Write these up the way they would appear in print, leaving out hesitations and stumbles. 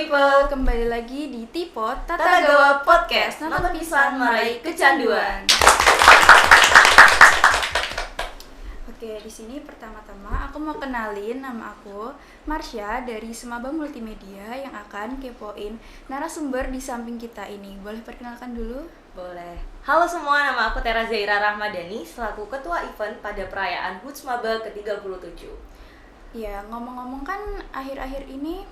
people, kembali lagi di Tipo Tata Gawa Podcast. Nonton pisan meraih kecanduan. Oke, di sini pertama-tama aku mau kenalin nama aku Marsha dari Semaba Multimedia yang akan kepoin narasumber di samping kita ini. Boleh perkenalkan dulu? Boleh. Halo semua, nama aku Tera Zaira Rahmadani selaku ketua event pada perayaan HUT Semaba ke-37. Ya, ngomong-ngomong kan akhir-akhir ini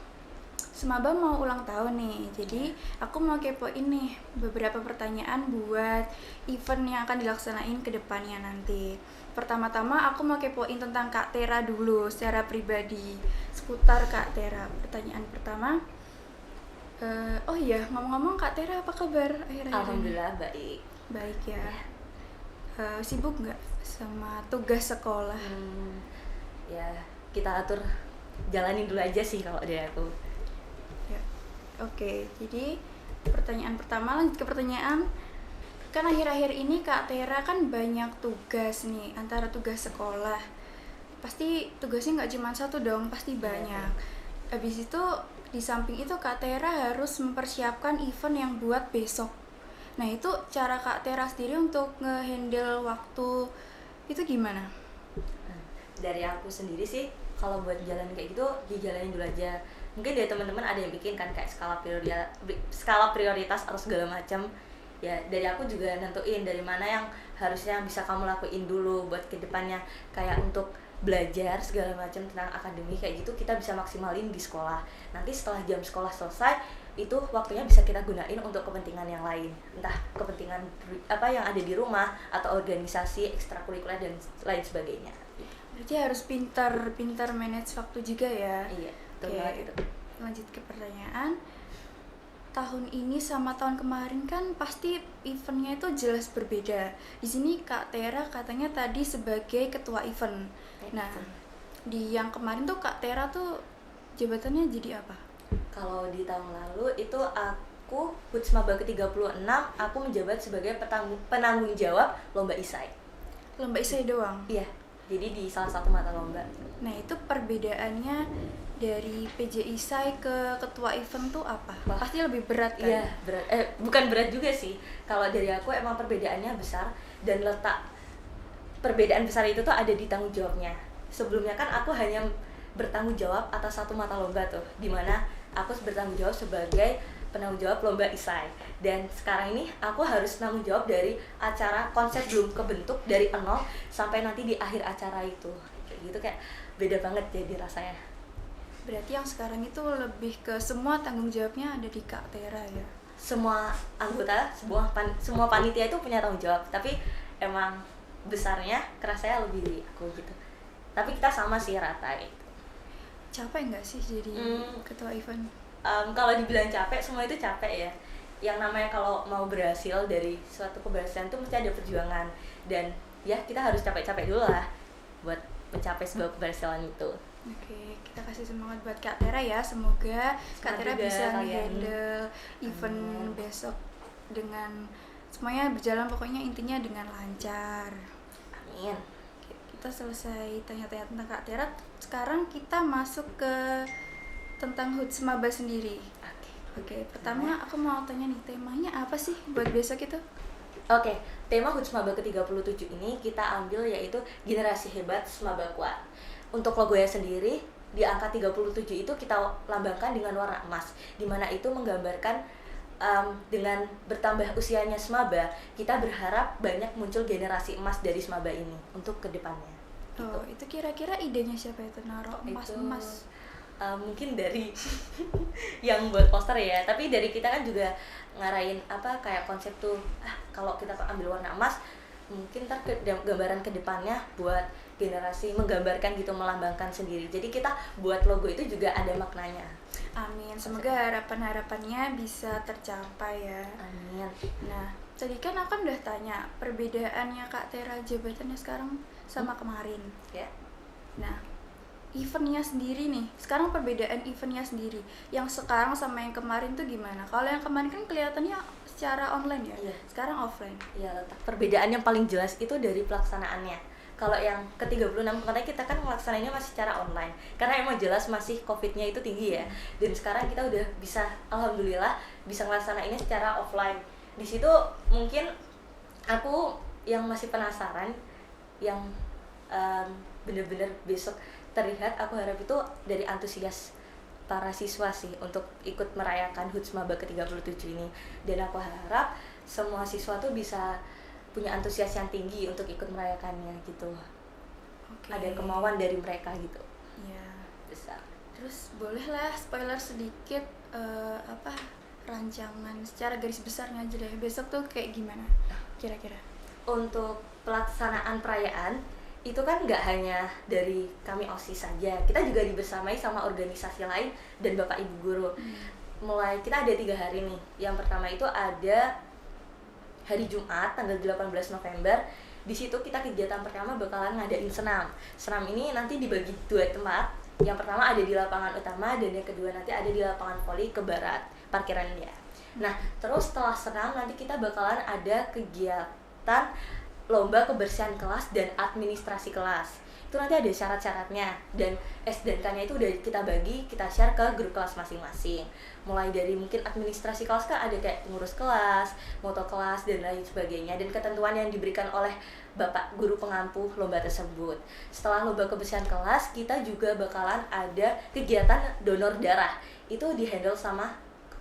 Semaba mau ulang tahun nih, jadi aku mau kepoin nih beberapa pertanyaan buat event yang akan dilaksanain ke depannya nanti. Pertama-tama aku mau kepoin tentang Kak Tera dulu secara pribadi, seputar Kak Tera. Pertanyaan pertama, oh iya, ngomong-ngomong Kak Tera apa kabar akhir-akhir ini? Alhamdulillah baik. Baik ya. Sibuk nggak sama tugas sekolah? Ya, kita atur jalanin dulu aja sih kalau dari aku. Oke, jadi pertanyaan pertama lanjut ke pertanyaan. Kan akhir-akhir ini Kak Tera kan banyak tugas nih, antara tugas sekolah. Pasti tugasnya nggak cuma satu dong, pasti banyak. Habis itu di samping itu Kak Tera harus mempersiapkan event yang buat besok. Nah itu cara Kak Tera sendiri untuk nge-handle waktu itu gimana? Dari aku sendiri sih, kalau buat jalan kayak gitu, dijalanin dulu aja. Mungkin dari teman-teman ada yang bikin kan kayak skala prioritas atau segala macam. Ya dari aku juga nentuin dari mana yang harusnya bisa kamu lakuin dulu buat kedepannya, kayak untuk belajar segala macam tentang akademik kayak gitu kita bisa maksimalin di sekolah. Nanti setelah jam sekolah selesai itu waktunya bisa kita gunain untuk kepentingan yang lain, entah kepentingan apa yang ada di rumah atau organisasi ekstrakurikuler dan lain sebagainya. Berarti harus pintar manage waktu juga ya. Iya. Oke, lanjut ke pertanyaan. Tahun ini sama tahun kemarin kan pasti eventnya itu jelas berbeda. Di sini Kak Tera katanya tadi sebagai ketua event. Nah, di yang kemarin tuh Kak Tera tuh jabatannya jadi apa? Kalau di tahun lalu itu aku HUT Semaba ke-36 aku menjabat sebagai penanggung jawab lomba isai. Lomba isai doang? Iya. Jadi di salah satu mata lomba. Nah, itu perbedaannya dari PJ Isai ke ketua event tuh apa? Wah, pasti lebih berat kan? Iya, berat. Bukan berat juga sih. Kalau dari aku emang perbedaannya besar dan letak perbedaan besar itu tuh ada di tanggung jawabnya. Sebelumnya kan aku hanya bertanggung jawab atas satu mata lomba tuh, dimana aku bertanggung jawab sebagai penanggung jawab lomba isai. Dan sekarang ini aku harus tanggung jawab dari acara konsep belum kebentuk dari nol sampai nanti di akhir acara itu. Kayak gitu, kayak beda banget jadi rasanya. Berarti yang sekarang itu lebih ke semua tanggung jawabnya ada di Kak Tera ya? Semua anggota, semua panitia itu punya tanggung jawab, tapi emang besarnya kerasanya lebih di aku gitu. Tapi kita sama sih rata gitu. Capek nggak sih jadi ketua event? Kalau dibilang capek, semua itu capek ya. Yang namanya kalau mau berhasil dari suatu keberhasilan tuh mesti ada perjuangan. Dan ya kita harus capek-capek dulu lah buat mencapai sebuah keberhasilan itu. Oke, kita kasih semangat buat Kak Tera ya. Semoga Kak Tera bisa handle event besok dengan semuanya berjalan, pokoknya intinya dengan lancar. Amin. Oke, kita selesai tanya-tanya tentang Kak Tera. Sekarang kita masuk ke tentang HUT Semaba sendiri. Oke, pertama aku mau tanya nih, temanya apa sih buat besok itu? Oke, tema HUT Semaba ke-37 ini kita ambil yaitu Generasi Hebat Semaba Kuat. Untuk logonya sendiri, di angka 37 itu kita lambangkan dengan warna emas, di mana itu menggambarkan dengan bertambah usianya Semaba, kita berharap banyak muncul generasi emas dari Semaba ini untuk kedepannya. Oh, itu kira-kira idenya siapa itu naruh emas-emas? Mungkin dari yang buat poster ya, tapi dari kita kan juga ngarahin apa kayak konsep tuh, kalau kita ambil warna emas, mungkin ntar gambaran kedepannya buat generasi menggambarkan gitu, melambangkan sendiri. Jadi kita buat logo itu juga ada maknanya. Amin, semoga harapan-harapannya bisa tercapai ya. Amin. Nah, tadi kan aku udah tanya perbedaannya Kak Tera jabatannya sekarang sama kemarin ya. Nah, eventnya sendiri nih, sekarang perbedaan eventnya sendiri yang sekarang sama yang kemarin tuh gimana? Kalau yang kemarin kan kelihatannya secara online ya, sekarang offline. Iya, letak perbedaan yang paling jelas itu dari pelaksanaannya. Kalau yang ke-36 karena kita kan melaksanainnya masih secara online. Karena emang jelas masih COVID-nya itu tinggi ya. Dan sekarang kita udah bisa, alhamdulillah bisa melaksanainnya secara offline. Di situ mungkin aku yang masih penasaran, yang bener-bener besok terlihat, aku harap itu dari antusias para siswa sih untuk ikut merayakan HUT Maba ke-37 ini. Dan aku harap semua siswa tuh bisa punya antusias yang tinggi untuk ikut merayakannya gitu. Ada kemauan dari mereka gitu. Iya. Besar. Terus bolehlah spoiler sedikit rancangan secara garis besarnya aja deh. Besok tuh kayak gimana kira-kira? Untuk pelaksanaan perayaan itu kan nggak hanya dari kami OSIS saja, kita juga dibersamai sama organisasi lain dan Bapak Ibu guru. Mulai kita ada 3 hari nih. Yang pertama itu ada hari Jumat tanggal 18 November. Di situ kita kegiatan pertama bakalan ngadain senam. Senam ini nanti dibagi 2 tempat. Yang pertama ada di lapangan utama dan yang kedua nanti ada di lapangan voli ke barat parkirannya. Nah, terus setelah senam nanti kita bakalan ada kegiatan lomba kebersihan kelas dan administrasi kelas. Itu nanti ada syarat-syaratnya dan S dan K-nya itu udah kita bagi, kita share ke grup kelas masing-masing. Mulai dari mungkin administrasi kelas kan ada kayak pengurus kelas, moto kelas dan lain sebagainya, dan ketentuan yang diberikan oleh Bapak guru pengampu lomba tersebut. Setelah lomba kebersihan kelas, kita juga bakalan ada kegiatan donor darah. Itu dihandle sama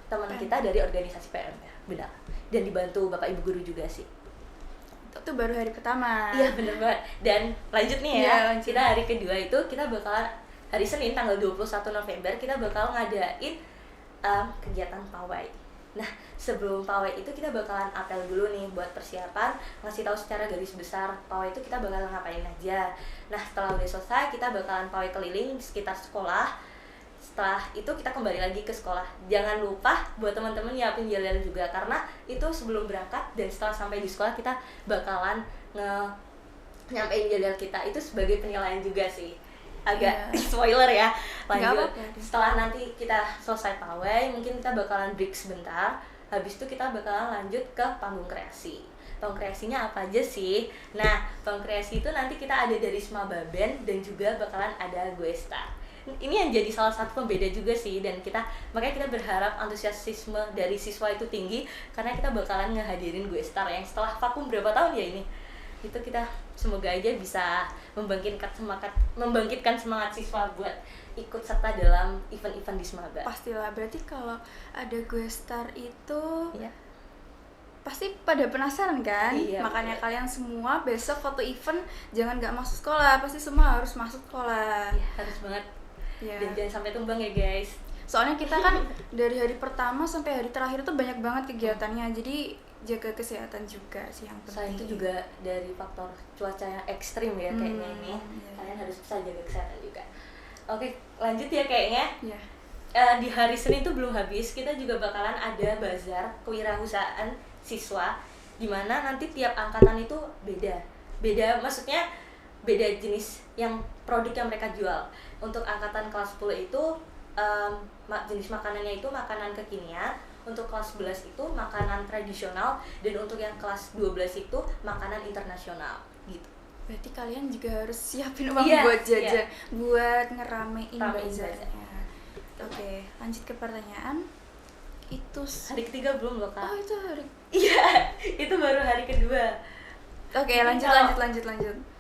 teman kita dari organisasi PM ya, benar. Dan dibantu Bapak Ibu guru juga sih. Itu baru hari pertama. Iya bener banget. Dan lanjut nih ya, kita hari kedua itu kita bakalan hari Senin tanggal 21 November kita bakal ngadain kegiatan pawai. Nah, sebelum pawai itu kita bakalan apel dulu nih buat persiapan, ngasih tahu secara garis besar pawai itu kita bakalan ngapain aja. Nah, setelah udah selesai kita bakalan pawai keliling di sekitar sekolah. Setelah itu kita kembali lagi ke sekolah. Jangan lupa buat teman-teman nyiapin yel-yel juga, karena itu sebelum berangkat dan setelah sampai di sekolah kita bakalan nyampein yel-yel kita itu sebagai penilaian juga sih. Agak spoiler ya. Lanjut. Setelah nanti kita selesai pawai, mungkin kita bakalan break sebentar. Habis itu kita bakalan lanjut ke panggung kreasi. Panggung kreasinya apa aja sih? Nah, panggung kreasi itu nanti kita ada dari Smaba Band dan juga bakalan ada Gue Star. Ini yang jadi salah satu pembeda juga sih, dan makanya kita berharap antusiasme dari siswa itu tinggi karena kita bakalan ngehadirin Gue Star yang setelah vakum berapa tahun ya ini. Itu kita semoga aja bisa membangkitkan semangat siswa buat ikut serta dalam event-event di Smaba. Pastilah, berarti kalau ada Gue Star itu ya, pasti pada penasaran kan? Iya, makanya betul. Kalian semua besok foto event jangan nggak masuk sekolah, pasti semua harus masuk sekolah. Ya, harus banget. Ya. Dan jangan sampai tumbang ya guys. Soalnya kita kan dari hari pertama sampai hari terakhir tuh banyak banget kegiatannya, jadi jaga kesehatan juga sih yang penting. Selain itu juga dari faktor cuaca yang ekstrim ya kayaknya ini, kalian harus bisa jaga kesehatan juga. Oke, lanjut ya kayaknya. Ya. Di hari Senin itu belum habis, kita juga bakalan ada bazar kewirausahaan siswa, dimana nanti tiap angkatan itu beda, maksudnya beda jenis yang produk yang mereka jual. Untuk angkatan kelas 10 itu jenis makanannya itu makanan kekinian, untuk kelas 11 itu makanan tradisional, dan untuk yang kelas 12 itu makanan internasional gitu. Berarti kalian juga harus siapin uang Iya, buat jajan, iya. buat ngeramein Ramein bazarnya. Oke, lanjut ke pertanyaan. Itu Hari ketiga belum loh, Kak. Oh, itu hari. Iya, itu baru hari kedua. Oke, lanjut.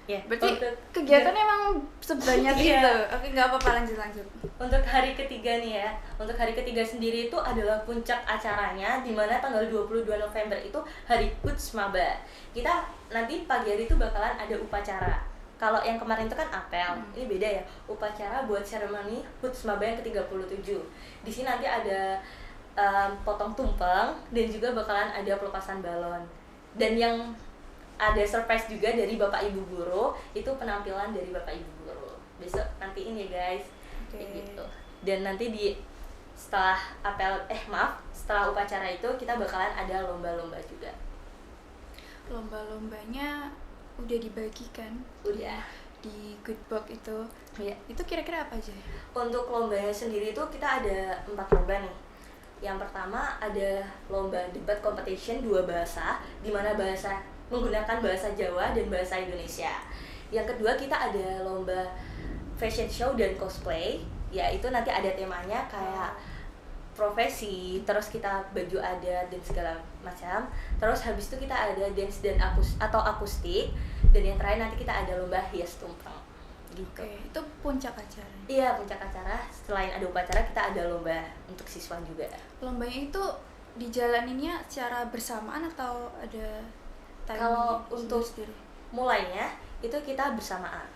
Ya, Berarti untuk kegiatannya emang sebanyak Iya. itu. Oke, nggak apa-apa, lanjut. Untuk hari ketiga nih ya, untuk hari ketiga sendiri itu adalah puncak acaranya, di mana tanggal 22 November itu hari HUT Maba. Kita nanti pagi hari itu bakalan ada upacara. Kalau yang kemarin itu kan apel, ini beda ya, upacara buat seremoni HUT Maba yang ke-37. Di sini nanti ada potong tumpeng dan juga bakalan ada pelepasan balon. Dan yang ada surprise juga dari Bapak Ibu guru, itu penampilan dari Bapak Ibu guru. Besok nantiin ya guys. Kayak gitu. Dan nanti setelah setelah upacara itu kita bakalan ada lomba-lomba juga. Lomba-lombanya udah dibagikan? Udah. Di Good Book itu. Iya. Itu kira-kira apa aja? Untuk lombanya sendiri itu kita ada 4 lomba nih. Yang pertama ada lomba debat competition 2 bahasa, di mana menggunakan bahasa Jawa dan bahasa Indonesia. Yang kedua kita ada lomba fashion show dan cosplay, ya itu nanti ada temanya kayak profesi, terus kita baju adat dan segala macam. Terus habis itu kita ada dance dan akustik, dan yang terakhir nanti kita ada lomba hias tumpeng gitu. Oke, itu puncak acara. Iya, puncak acara. Selain ada upacara, kita ada lomba untuk siswa juga. Lombanya itu dijalaninnya secara bersamaan atau ada Kalau untuk sendiri? mulainya itu kita bersamaan.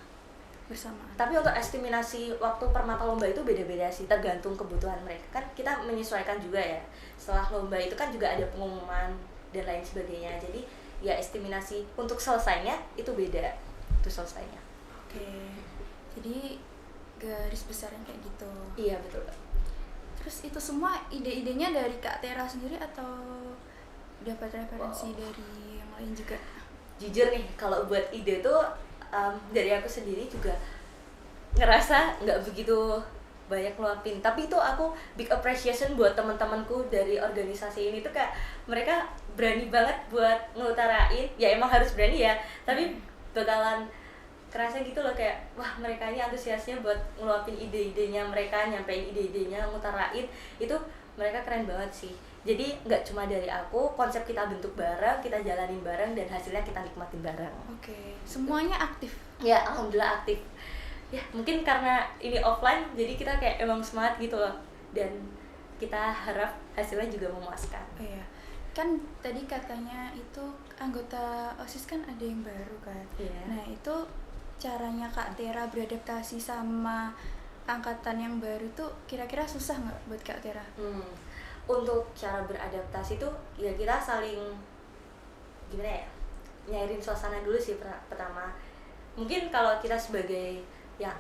Bersamaan. Tapi untuk estimasi waktu per mata lomba itu beda-beda sih, tergantung kebutuhan mereka. Kan kita menyesuaikan juga ya. Setelah lomba itu kan juga ada pengumuman dan lain sebagainya. Jadi ya estimasi untuk selesainya itu beda. Itu selesainya. Oke. Jadi garis besarnya kayak gitu. Iya, betul. Terus itu semua ide-idenya dari Kak Tera sendiri atau dapat referensi dari yang lain juga? Jujur nih, kalau buat ide tuh dari aku sendiri juga ngerasa nggak begitu banyak ngeluapin, tapi itu aku big appreciation buat teman-temanku dari organisasi ini tuh kayak mereka berani banget buat ngutarain, ya emang harus berani ya, tapi bakalan kerasa gitu loh kayak wah mereka ini antusiasnya buat ngeluapin ide-idenya mereka, nyampein ide-idenya, ngutarain itu mereka keren banget sih. Jadi nggak cuma dari aku, konsep kita bentuk bareng, kita jalanin bareng, dan hasilnya kita nikmatin bareng. Oke, semuanya aktif? Ya, alhamdulillah aktif. Ya, mungkin karena ini offline, jadi kita kayak emang semangat gitu loh. Dan kita harap hasilnya juga memuaskan. Oh iya, kan tadi katanya itu anggota OSIS kan ada yang baru kan? Iya. Nah itu caranya Kak Tera beradaptasi sama angkatan yang baru tuh kira-kira susah nggak buat Kak Tera? Untuk cara beradaptasi tuh ya kita saling gimana ya, nyairin suasana dulu sih pertama. Mungkin kalau kita sebagai yang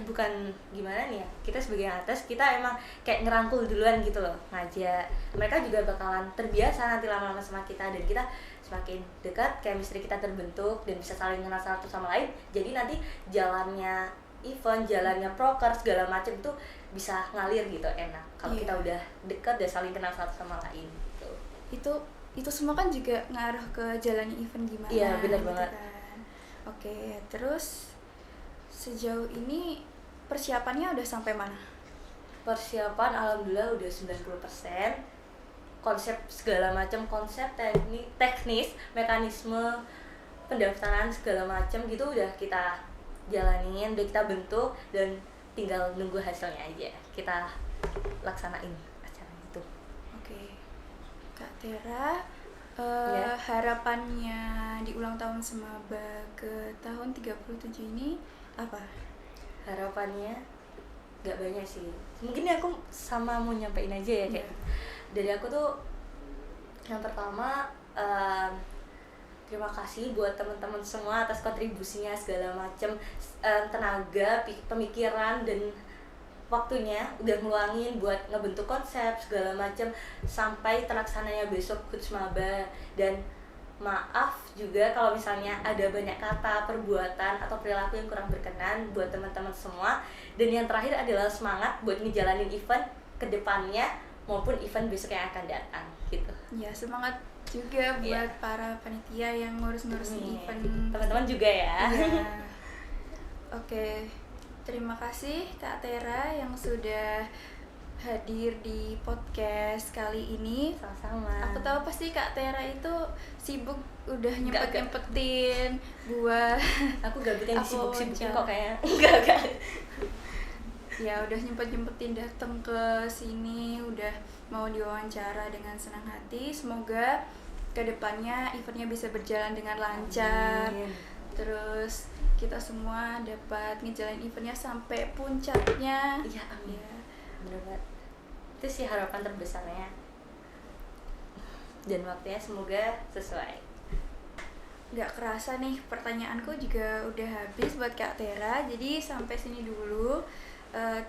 bukan gimana nih ya, kita sebagai yang atas kita emang kayak ngerangkul duluan gitu loh, ngajak mereka juga bakalan terbiasa nanti lama-lama sama kita, dan kita semakin dekat chemistry kita terbentuk dan bisa saling kenal satu sama lain. Jadi nanti jalannya event, jalannya proker segala macam itu bisa ngalir gitu, enak kalau kita udah dekat dan saling kenal satu sama lain gitu. Itu semua kan juga ngaruh ke jalannya event gimana. Iya, benar gitu banget kan. Oke, terus sejauh ini persiapannya udah sampai mana? Persiapan alhamdulillah udah 90%. Konsep segala macam, konsep teknis, mekanisme pendaftaran segala macam gitu udah kita jalanin, udah kita bentuk, dan tinggal nunggu hasilnya aja. Kita laksanain acara itu. Oke. Kak Tera, Ya. harapannya di ulang tahun Semaba ke tahun 37 ini apa? Harapannya gak banyak sih. Mungkin aku sama mau nyampein aja ya kayak. Dari aku tuh yang pertama terima kasih buat teman-teman semua atas kontribusinya segala macam, tenaga, pemikiran dan waktunya udah ngeluangin buat ngebentuk konsep segala macam sampai terlaksananya besok HUT Maba. Dan maaf juga kalau misalnya ada banyak kata, perbuatan atau perilaku yang kurang berkenan buat teman-teman semua. Dan yang terakhir adalah semangat buat ngejalanin event kedepannya maupun event besok yang akan datang gitu. Ya, semangat juga buat para panitia yang ngurus-ngurusin event. Teman-teman juga ya. Iya. Oke, terima kasih Kak Tera yang sudah hadir di podcast kali ini. Sama-sama. Aku tahu pasti Kak Tera itu sibuk udah nyempet-nyempetin buat aku gabut yang sibuk-sibukin kok kayaknya. Enggak. Ya udah nyempet-nyempetin datang ke sini, udah mau diwawancara dengan senang hati. Semoga kedepannya eventnya bisa berjalan dengan lancar. Amin. Terus kita semua dapat ngejalanin eventnya sampai puncaknya. Iya, amin. Ya. Bener banget. Itu sih harapan terbesarnya. Dan waktunya semoga sesuai. Gak kerasa nih pertanyaanku juga udah habis buat Kak Tera. Jadi sampai sini dulu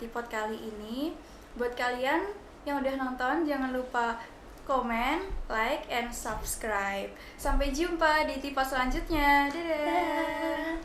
Tipot kali ini. Buat kalian yang udah nonton jangan lupa komen, like, and subscribe. Sampai jumpa di Tipot selanjutnya. Dadah.